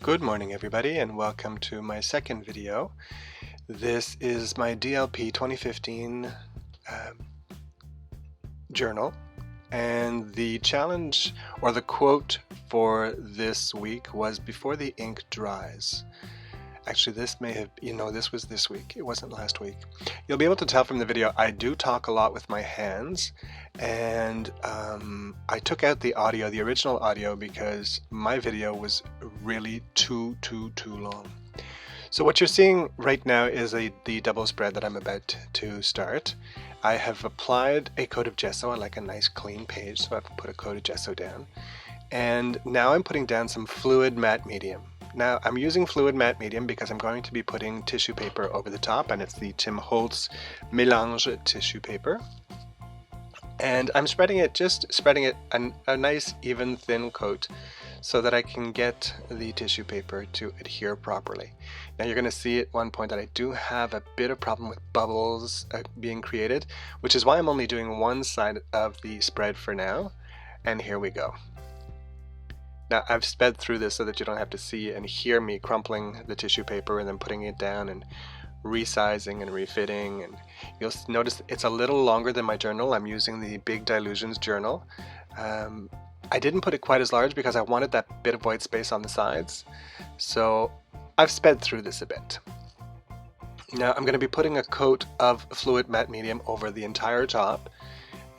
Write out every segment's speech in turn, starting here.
Good morning everybody and welcome to my second video. This is my DLP2015 journal, and the challenge or the quote for this week was "before the ink dries." Actually, this may have, this was this week. It wasn't last week. You'll be able to tell from the video I do talk a lot with my hands, and I took out the audio, the original audio, because my video was really too long. So what you're seeing right now is the double spread that I'm about to start. I have applied a coat of gesso. I like a nice clean page, so I've put a coat of gesso down. And now I'm putting down some fluid matte medium. Now I'm using fluid matte medium because I'm going to be putting tissue paper over the top, and it's the Holtz Melange tissue paper. And I'm spreading it a nice even thin coat so that I can get the tissue paper to adhere properly. Now you're going to see at one point that I do have a bit of problem with bubbles being created, which is why I'm only doing one side of the spread for now. And here we go. Now I've sped through this so that you don't have to see and hear me crumpling the tissue paper and then putting it down and resizing and refitting, and you'll notice it's a little longer than my journal. I'm using the big Dylusions journal. I didn't put it quite as large because I wanted that bit of white space on the sides, so I've sped through this a bit. Now I'm going to be putting a coat of fluid matte medium over the entire top,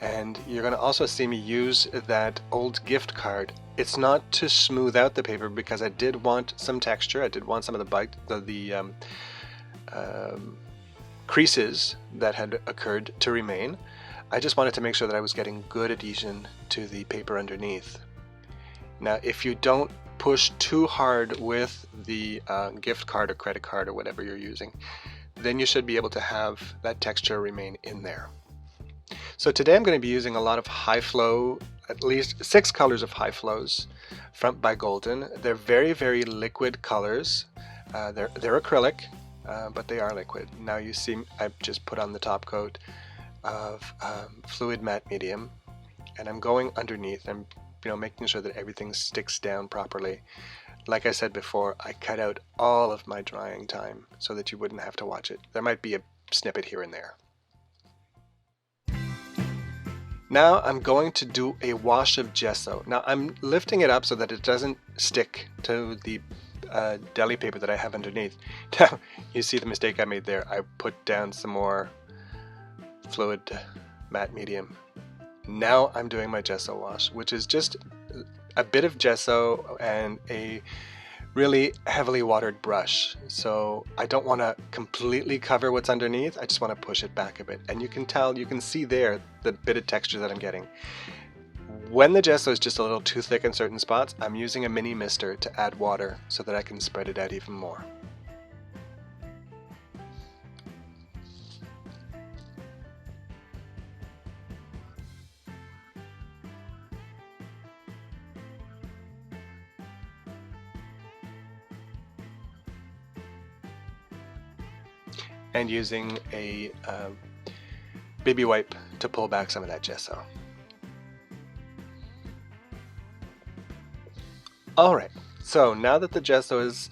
and you're going to also see me use that old gift card. It's not to smooth out the paper because I did want some texture. I did want some of the creases that had occurred to remain. I just wanted to make sure that I was getting good adhesion to the paper underneath. Now if you don't push too hard with the gift card or credit card or whatever you're using, then you should be able to have that texture remain in there. So today I'm going to be using a lot of high flow, at least 6 colors of high flows by Golden. They're very liquid colors. They're acrylic, but they are liquid. Now you see I've just put on the top coat of fluid matte medium, and I'm going underneath. I'm making sure that everything sticks down properly. Like I said before, I cut out all of my drying time so that you wouldn't have to watch it. There might be a snippet here and there. Now I'm going to do a wash of gesso. Now I'm lifting it up so that it doesn't stick to the deli paper that I have underneath. Now you see the mistake I made there. I put down some more fluid matte medium. Now I'm doing my gesso wash, which is just a bit of gesso and a really heavily watered brush. So I don't want to completely cover what's underneath. I just want to push it back a bit, and you can see there the bit of texture that I'm getting. When the gesso is just a little too thick in certain spots, I'm using a mini mister to add water so that I can spread it out even more. And using a baby wipe to pull back some of that gesso. Alright, so now that the gesso is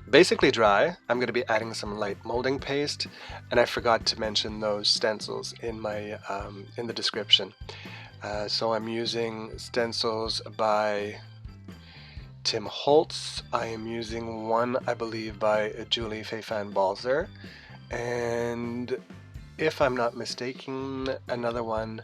basically dry, I'm going to be adding some light molding paste, and I forgot to mention those stencils in my in the description. So I'm using stencils by Holtz. I am using one, I believe, by Julie Fefan Balzer, and if I'm not mistaken, another one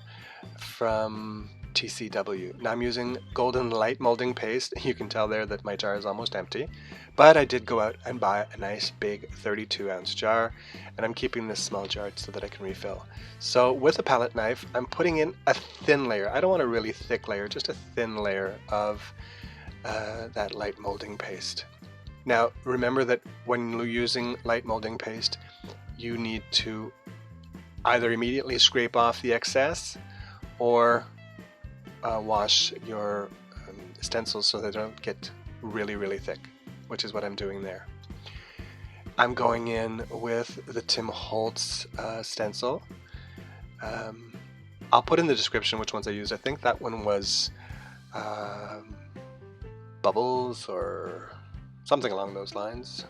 from TCW. Now I'm using golden light molding paste. You can tell there that my jar is almost empty, but I did go out and buy a nice big 32-ounce jar, and I'm keeping this small jar so that I can refill. So with a palette knife, I'm putting in a thin layer. I don't want a really thick layer, just a thin layer of that light molding paste. Now remember that when you're using light molding paste, you need to either immediately scrape off the excess or wash your stencils so they don't get really thick, which is what I'm doing there. I'm going in with the Holtz stencil. I'll put in the description which ones I use. I think that one was Bubbles or something along those lines.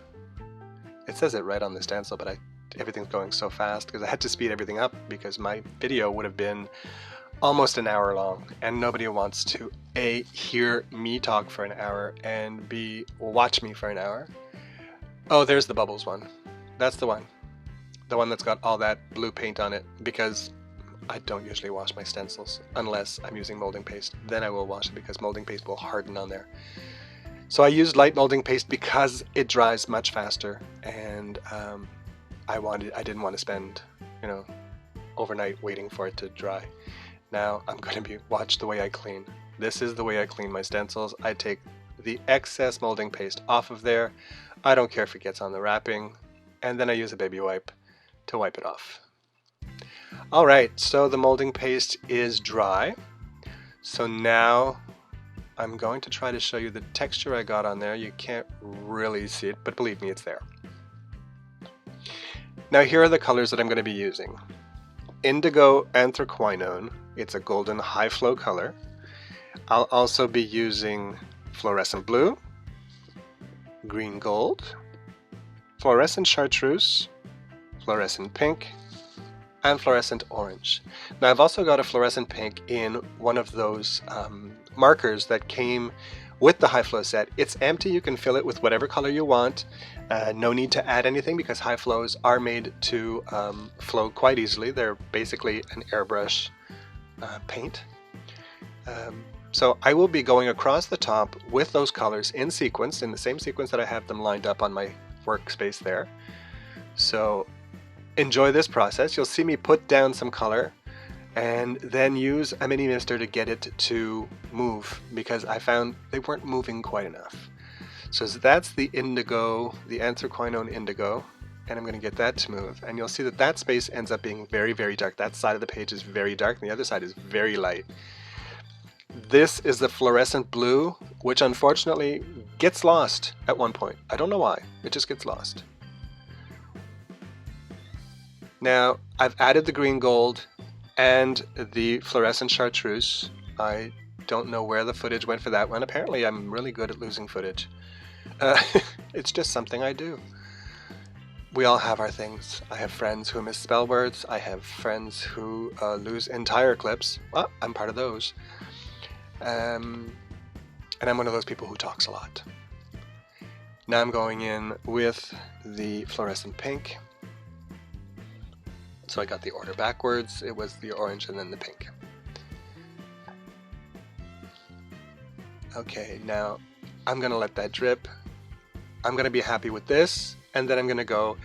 It says it right on the stencil, but everything's going so fast because I had to speed everything up because my video would have been almost an hour long, and nobody wants to A, hear me talk for an hour, and B, watch me for an hour. Oh, there's the bubbles one. That's the one. The one that's got all that blue paint on it, because I don't usually wash my stencils unless I'm using molding paste. Then I will wash it because molding paste will harden on there. So I used light molding paste because it dries much faster, and I didn't want to spend, you know, overnight waiting for it to dry. Now I'm going to watch the way I clean. This is the way I clean my stencils. I take the excess molding paste off of there. I don't care if it gets on the wrapping, and then I use a baby wipe to wipe it off. Alright, so the molding paste is dry. So now I'm going to try to show you the texture I got on there. You can't really see it, but believe me, it's there. Now here are the colors that I'm going to be using. Indigo Anthraquinone. It's a golden high flow color. I'll also be using Fluorescent Blue, Green Gold, Fluorescent Chartreuse, Fluorescent Pink, and Fluorescent Orange. Now I've also got a Fluorescent Pink in one of those markers that came with the high flow set. It's empty, you can fill it with whatever color you want. No need to add anything because high flows are made to flow quite easily. They're basically an airbrush paint. So I will be going across the top with those colors in sequence, in the same sequence that I have them lined up on my workspace there. So enjoy this process. You'll see me put down some color and then use a mini mister to get it to move because I found they weren't moving quite enough. So that's the indigo, the Anthraquinone indigo, and I'm going to get that to move. And you'll see that that space ends up being very, very dark. That side of the page is very dark and the other side is very light. This is the Fluorescent Blue, which unfortunately gets lost at one point. I don't know why, it just gets lost. Now I've added the Green Gold and the Fluorescent Chartreuse. I don't know where the footage went for that one. Apparently I'm really good at losing footage. It's just something I do. We all have our things. I have friends who misspell words. I have friends who lose entire clips. Well, I'm part of those. And I'm one of those people who talks a lot. Now I'm going in with the Fluorescent Pink. So I got the order backwards. It was the orange and then the pink. Okay, now I'm going to let that drip. I'm going to be happy with this, and then I'm going to go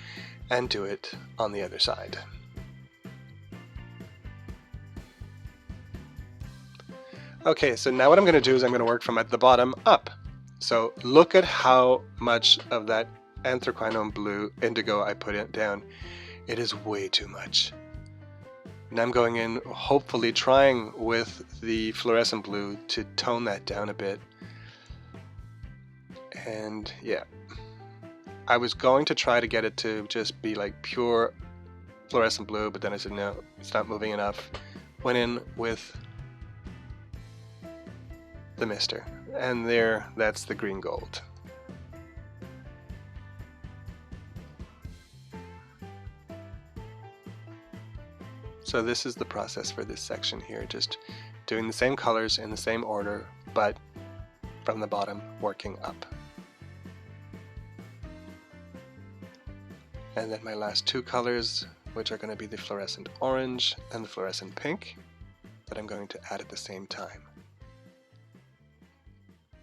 and do it on the other side. Okay, so now what I'm going to do is I'm going to work from at the bottom up. So look at how much of that Anthraquinone blue indigo I put it down. It is way too much. And I'm going in, hopefully trying with the Fluorescent Blue to tone that down a bit. And yeah, I was going to try to get it to just be like pure Fluorescent Blue, but then I said no, it's not moving enough. Went in with the mister, and there, that's the Green Gold. So this is the process for this section here, just doing the same colors in the same order, but from the bottom working up. And then my last two colors, which are going to be the Fluorescent Orange and the Fluorescent Pink, that I'm going to add at the same time.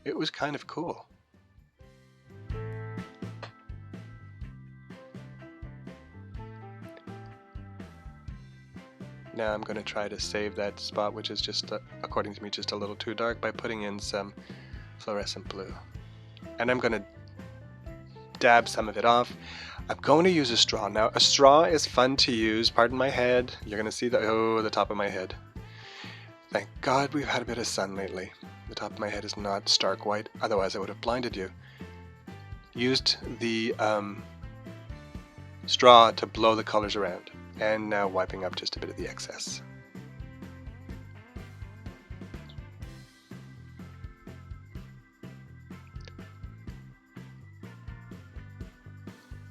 It was kind of cool. Now I'm going to try to save that spot, which is just, according to me, just a little too dark, by putting in some Fluorescent Blue. And I'm going to dab some of it off. I'm going to use a straw. Now, a straw is fun to use. Pardon my head. You're going to see the top of my head. Thank God we've had a bit of sun lately. The top of my head is not stark white, otherwise I would have blinded you. Used the straw to blow the colors around. And now wiping up just a bit of the excess.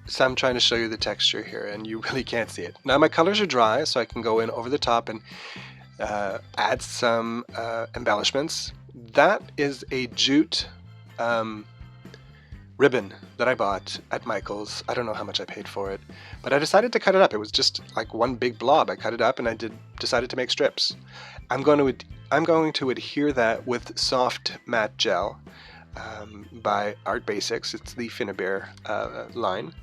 So I'm trying to show you the texture here, and you really can't see it. Now my colors are dry, so I can go in over the top and add some embellishments. That is a jute ribbon that I bought at Michael's. I don't know how much I paid for it, but I decided to cut it up. It was just like one big blob. I cut it up and I decided to make strips. I'm going to adhere that with soft matte gel by Art Basics. It's the Finnabair line.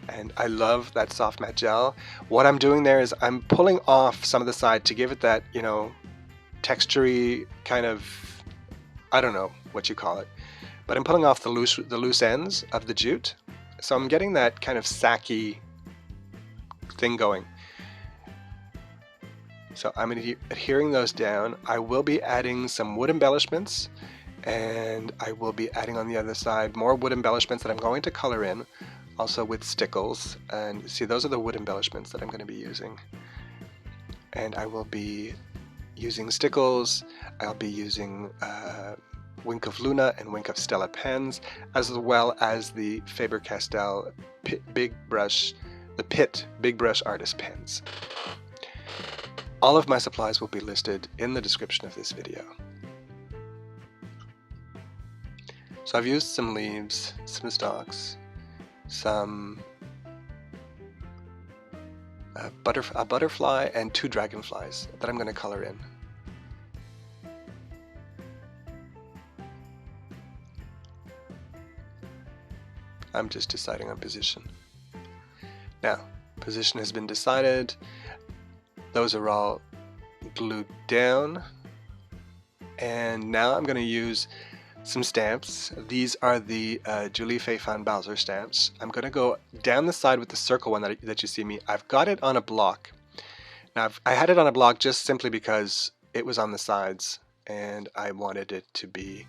And I love that soft matte gel. What I'm doing there is I'm pulling off some of the side to give it that, you know, textury kind of, I don't know what you call it, but I'm pulling off the loose ends of the jute. So I'm getting that kind of sacky thing going. So I'm adhering those down. I will be adding some wood embellishments, and I will be adding on the other side more wood embellishments that I'm going to color in. Also with Stickles, and see, those are the wood embellishments that I'm going to be using. And I will be using Stickles, I'll be using Wink of Luna and Wink of Stella pens, as well as the Faber-Castell Big Brush, the Pitt Big Brush Artist pens. All of my supplies will be listed in the description of this video. So I've used some leaves, some stalks, some a butterfly and 2 dragonflies that I'm going to color in. I'm just deciding on position. Now, position has been decided. Those are all glued down. And now I'm going to use some stamps. These are the Julie Fay-Fan Balzer stamps. I'm going to go down the side with the circle one that you see me. I've got it on a block. Now I had it on a block just simply because it was on the sides, and I wanted it to be,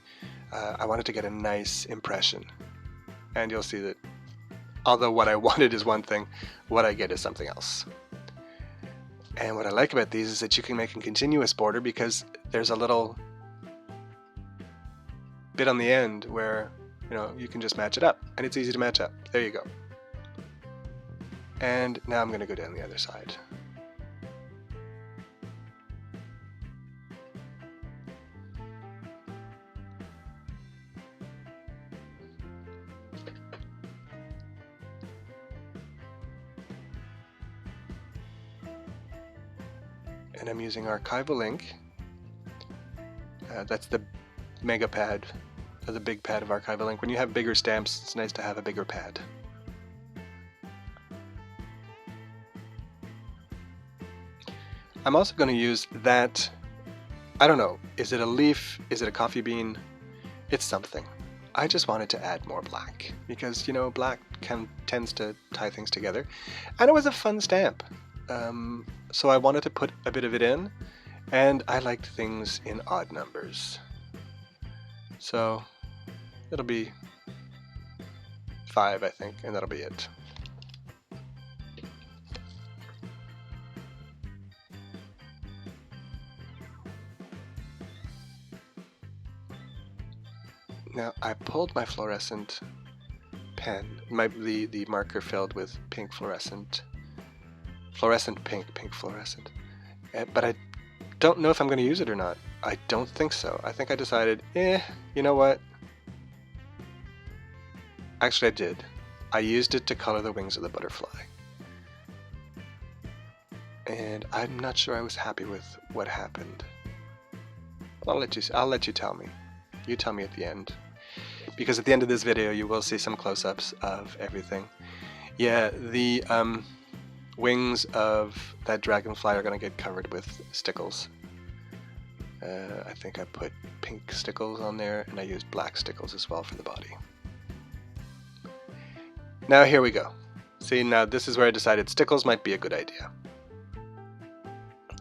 I wanted to get a nice impression. And you'll see that although what I wanted is one thing, what I get is something else. And what I like about these is that you can make a continuous border because there's a little bit on the end where, you know, you can just match it up, and it's easy to match up. There you go. And now I'm going to go down the other side. And I'm using Archival ink. That's the mega pad, or the big pad of Archival ink. When you have bigger stamps, it's nice to have a bigger pad. I'm also going to use that, I don't know, is it a leaf, is it a coffee bean? It's something. I just wanted to add more black because, you know, black tends to tie things together, and it was a fun stamp. So I wanted to put a bit of it in, and I liked things in odd numbers. So it'll be 5, I think, and that'll be it. Now I pulled my fluorescent pen, the marker filled with pink fluorescent pink fluorescent, but I don't know if I'm going to use it or not. I don't think so. I think I decided, you know what? Actually, I did. I used it to color the wings of the butterfly, and I'm not sure I was happy with what happened. I'll let you tell me. You tell me at the end, because at the end of this video you will see some close-ups of everything. Yeah, the wings of that dragonfly are going to get covered with stickles. I think I put pink stickles on there, and I used black stickles as well for the body. Now here we go. See, now this is where I decided stickles might be a good idea.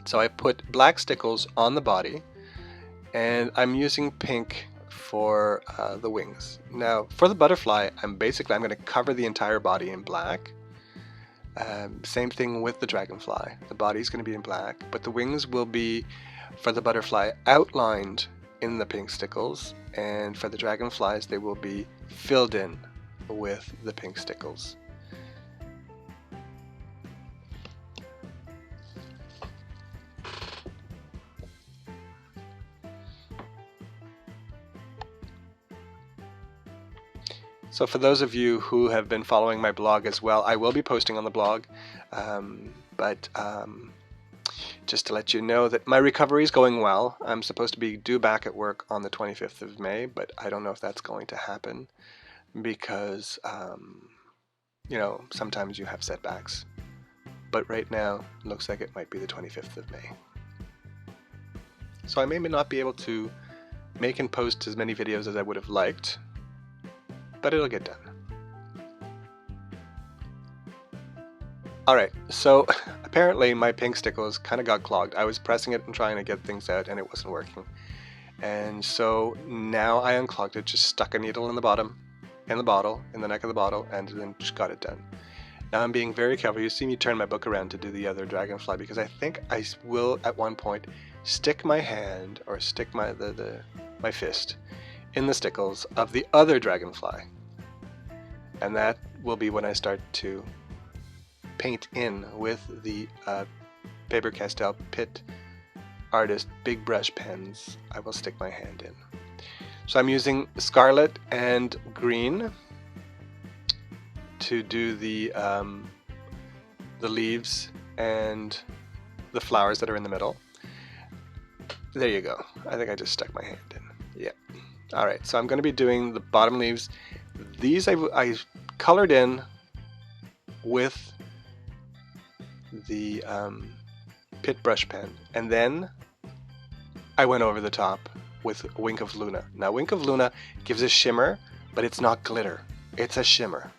So I put black stickles on the body, and I'm using pink for the wings. Now for the butterfly, I'm going to cover the entire body in black. Same thing with the dragonfly. The body's going to be in black, but the wings will be, for the butterfly, outlined in the pink stickles, and for the dragonflies they will be filled in with the pink stickles. So for those of you who have been following my blog as well, I will be posting on the blog, but just to let you know that my recovery is going well. I'm supposed to be due back at work on the 25th of May, but I don't know if that's going to happen because, you know, sometimes you have setbacks. But right now, it looks like it might be the 25th of May. So I may not be able to make and post as many videos as I would have liked, but it'll get done. Alright, so apparently my pink stickles kind of got clogged. I was pressing it and trying to get things out and it wasn't working. And so now I unclogged it, just stuck a needle in the bottom, in the bottle, in the neck of the bottle, and then just got it done. Now I'm being very careful. You see me turn my book around to do the other dragonfly because I think I will at one point stick my hand or stick my fist in the stickles of the other dragonfly. And that will be when I start to paint in with the Faber-Castell Pitt Artist big brush pens. I will stick my hand in. So I'm using Scarlet and green to do the leaves and the flowers that are in the middle. There you go. I think I just stuck my hand in. Yeah. Alright, so I'm going to be doing the bottom leaves. These I colored in with the Pitt brush pen, and then I went over the top with Wink of Luna. Now Wink of Luna gives a shimmer, but it's not glitter. It's a shimmer.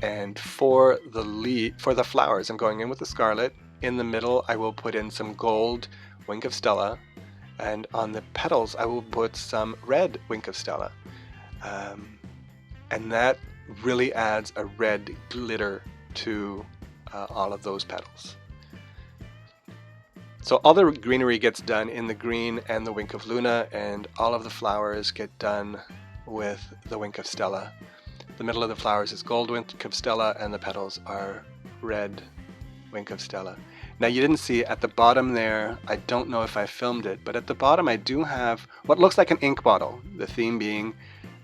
And for the flowers, I'm going in with the Scarlet. In the middle, I will put in some gold Wink of Stella, and on the petals, I will put some red Wink of Stella, and that really adds a red glitter to all of those petals. So all the greenery gets done in the green and the Wink of Luna, and all of the flowers get done with the Wink of Stella. The middle of the flowers is gold Wink of Stella, and the petals are red Wink of Stella. Now you didn't see at the bottom there, I don't know if I filmed it, but at the bottom I do have what looks like an ink bottle. The theme being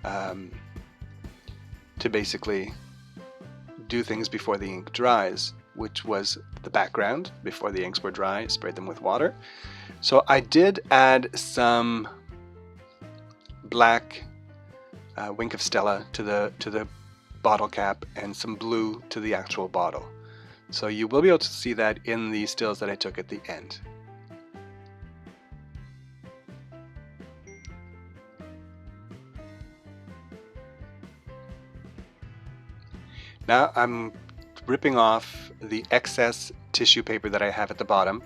to basically do things before the ink dries, which was the background before the inks were dry, sprayed them with water. So I did add some black Wink of Stella to the bottle cap and some blue to the actual bottle. So you will be able to see that in the stills that I took at the end. Now I'm ripping off the excess tissue paper that I have at the bottom.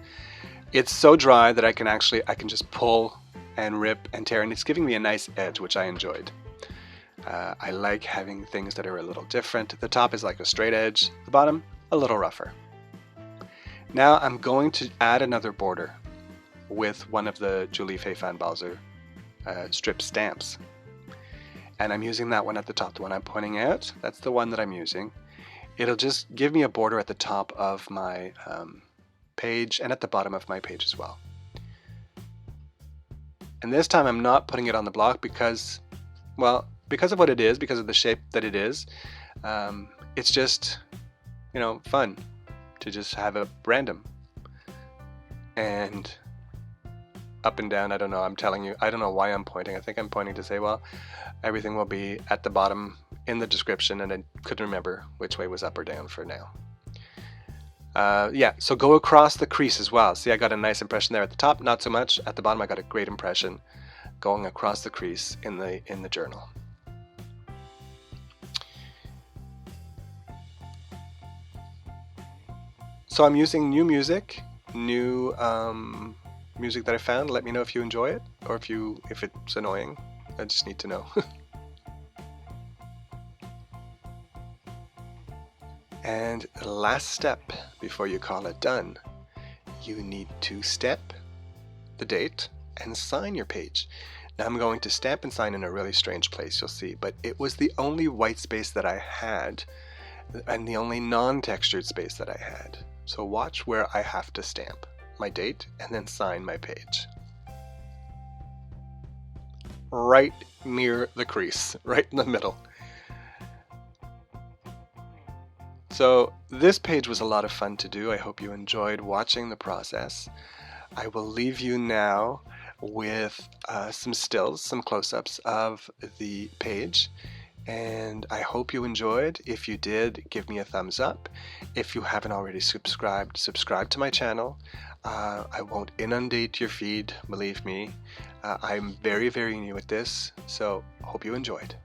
It's so dry that I can just pull and rip and tear, and it's giving me a nice edge, which I enjoyed. I like having things that are a little different. The top is like a straight edge, the bottom a little rougher. Now I'm going to add another border with one of the Julie Fay-Fan Balzer strip stamps. And I'm using that one at the top, the one I'm pointing out. That's the one that I'm using. It'll just give me a border at the top of my page and at the bottom of my page as well. And this time I'm not putting it on the block because, well, because of what it is, because of the shape that it is. It's just, you know, fun to just have a random. And up and down, I don't know, I'm telling you, I don't know why I'm pointing. I think I'm pointing to say, well, everything will be at the bottom in the description, and I couldn't remember which way was up or down for now. Yeah, so go across the crease as well. See, I got a nice impression there at the top, not so much. At the bottom, I got a great impression going across the crease in the journal. So I'm using new music that I found. Let me know if you enjoy it or if it's annoying. I just need to know. And the last step before you call it done, you need to stamp the date and sign your page. Now I'm going to stamp and sign in a really strange place, you'll see, but it was the only white space that I had and the only non-textured space that I had. So watch where I have to stamp my date and then sign my page. right near the crease, right in the middle. So this page was a lot of fun to do. I hope you enjoyed watching the process. I will leave you now with some stills, some close-ups of the page, and I hope you enjoyed. If you did, give me a thumbs up. If you haven't already subscribed, subscribe to my channel. I won't inundate your feed, believe me. I'm very, very new at this, so hope you enjoyed.